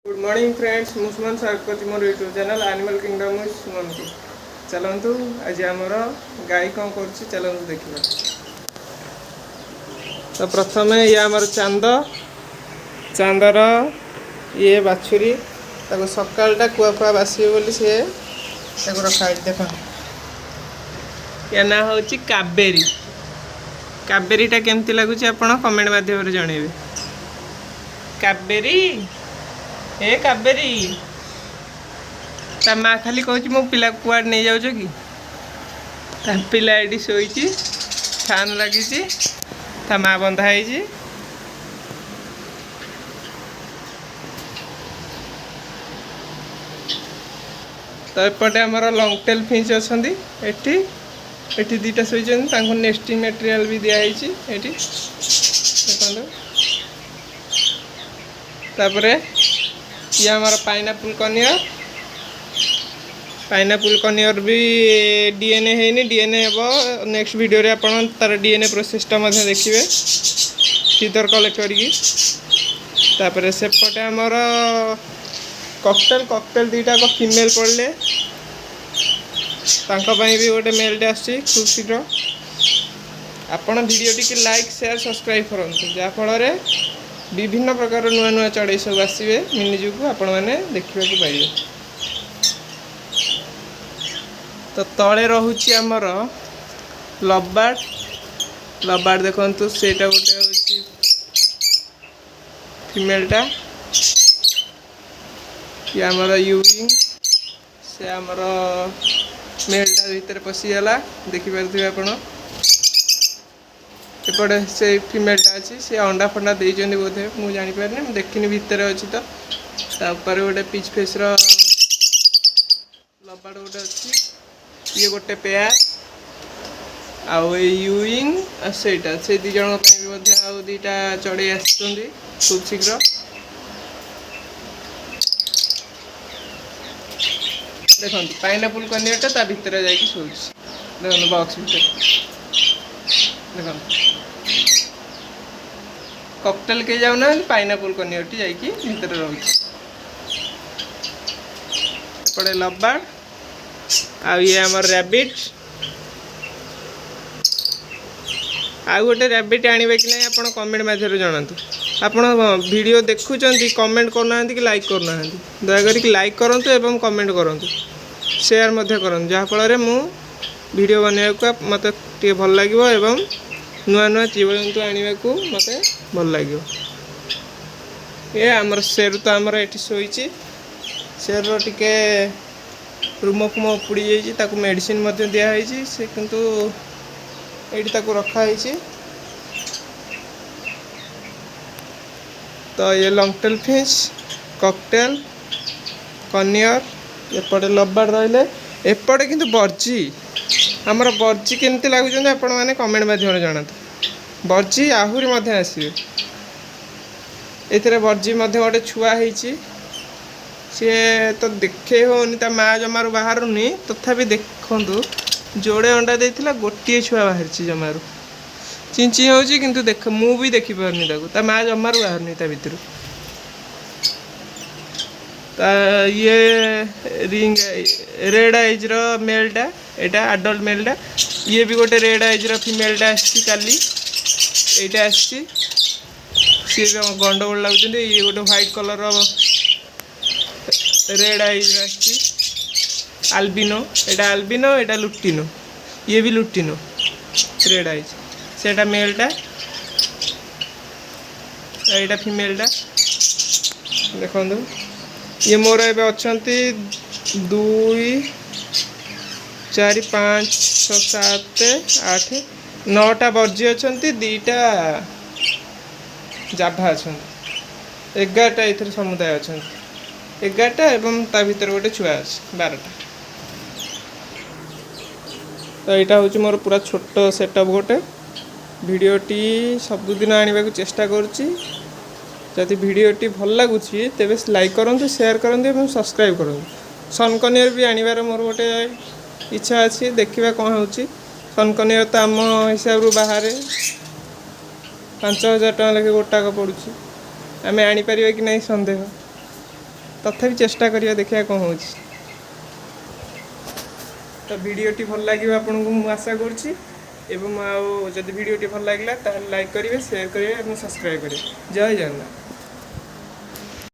Good morning friends मुसमान स्वागत करती मोर YouTube channel animal kingdom सुमन को चलतु आज आमर गाई कौन कर चलतु देखा। तो प्रथम ये आमर चांदर ये बाछुरी सकालटा कुआ फुआ बासवे बोली सी रखा देख या ना हूँ कावेरी। कावेरीटा केमती लगुच आप कमेंट माध्यम जनइबे। कावेरी ए कावेरी ता माँ खाली कहूँ मो पिला कुआड़ नहीं जाऊच कि पिला ये शोची फैन लगी ता माँ बंधाई। तो एपटे आमर लंग टेल फिंच अच्छा एटी दीटा शोचन नेस्टिंग मटेरियल भी दिखाई देखो। तापरे ये हमारा पाइनापुल कनियर भी डीएनए है डीएनए हम नेक्स्ट वीडियो रे आपण तार डीएनए प्रोसेसटा देखिए फीदर कलेक्ट करें। सेपटे आमर ककटेल दीटा फीमेल पड़े भी गोटे मेलटे आसी खूब शीघ्र आपण video T like share subscribe करूँ जहाँफल विभिन्न प्रकार नुआ नुआ चढ़ई सब आसवे मिनिजू को आपण मैंने देखा पाइबे। तो तले रोचे आमर लबार्ड देखु सेटा गोटे हूँ फीमेलटा ये आमर यूइंग से आमर मेलटा भीतर पशिगला देखिपे आप एपटे से फीमेलटा अच्छी से अंडा फंडा देते बोधे मुझे जापारे मुझे देखनी भितर अच्छी। तो गोटे पिच फेस लबाड़ गोटे अच्छी ये गोटे पेयर आउ यूइंग सेटा से दी जन आउ दीटा चढ़ई आस खूब शीघ्र देखो पाइनापुल कनियरटा ता भितर जाकि शोच देखो बॉक्स भितर देखो ककटेल के जाऊना पाइनापुल कनियरटी जाकि भितर रोचे। एपटे लबाड़ आ ये आमर रैबिट आ गोटे रैबिट आने कि नहीं आप कमेंट मध्यम जनातु। आपण वीडियो देखुं कमेंट करना कि लाइक करना दयाकोरी कि लाइक करूँ एवं कमेंट करूँ शेयर करूँ जहाँफल मु वीडियो बनवाक मत टे भल लगे एवं नुआ नुआ जीवजंतु आने को मत भल लगे। ये आमर शेर तो आमर ये शोची शेर टिके रूम फुम उपुड़ी जाइए मेडिसिन दिखाई से किंतु ये रखाई। तो ये लंग टेल फिश ककटेल कनियर एपटे लबाड़ रही एपटे किंतु बर्जी आमर बर्जी केमती लगुच आपण मैंने कमेंट माध्यम जनातु। बर्जी आहरी आसवे ए बर्जी गोटे छुआ सी तो देखे होनी माँ जमारू बाहर तथापि देखु जोड़े अंडा देता गोटे छुआ बाहर जमारू चिंची हो देख मु भी देखिपारनी माँ जमारू बाहर भितर। ये रिंग रेड आइज मेलटा एटा अडल्ट मेलटा ये भी गोटे रेड आइज फीमेलटा आली एटा आसी सी गंडगोल लगुच। ये गोटे व्हाइट कलर रेड आइज आल्बिनो एटा लुटिनो ये भी लुटिनो रेड आइज सेटा मेलटा एटा फीमेलटा देखो। ये मोर ए अच्छा 2 4 5 6 7 8 9टा बर्जी अच्छा 2टा जाभा अच्छा 11टा ये समुदाय अच्छा 11टा एवं ता भीतर गोटे छुआ अच्छे 12टा। तो यहाँ हूँ मोर पूरा छोट सेटअप गोटे भिडटी सबुदिन आने को चेष्टा करुँची। जदि भिडटी भल लगुच तेरे लाइक करूँ शेयर करूँ सब्सक्राइब करूँ। सनकनियर भी आनबार मोर गोटे इच्छा अच्छी देखा कौन हो सनकनियर तो आम हिसाब रू बाहर 5000 टका लेखे गोटाक पड़ू आम आनीपर कि नहीं सन्देह। तथापि चेष्टा करिया देखिया कौन हो। तो वीडियोटी भल लगे आपन को मु आशा करुँची एवं जदि वीडियोटी भल लगे लाइक करेंगे शेयर करेंगे और सब्सक्राइब करेंगे। जय जगन्नाथ।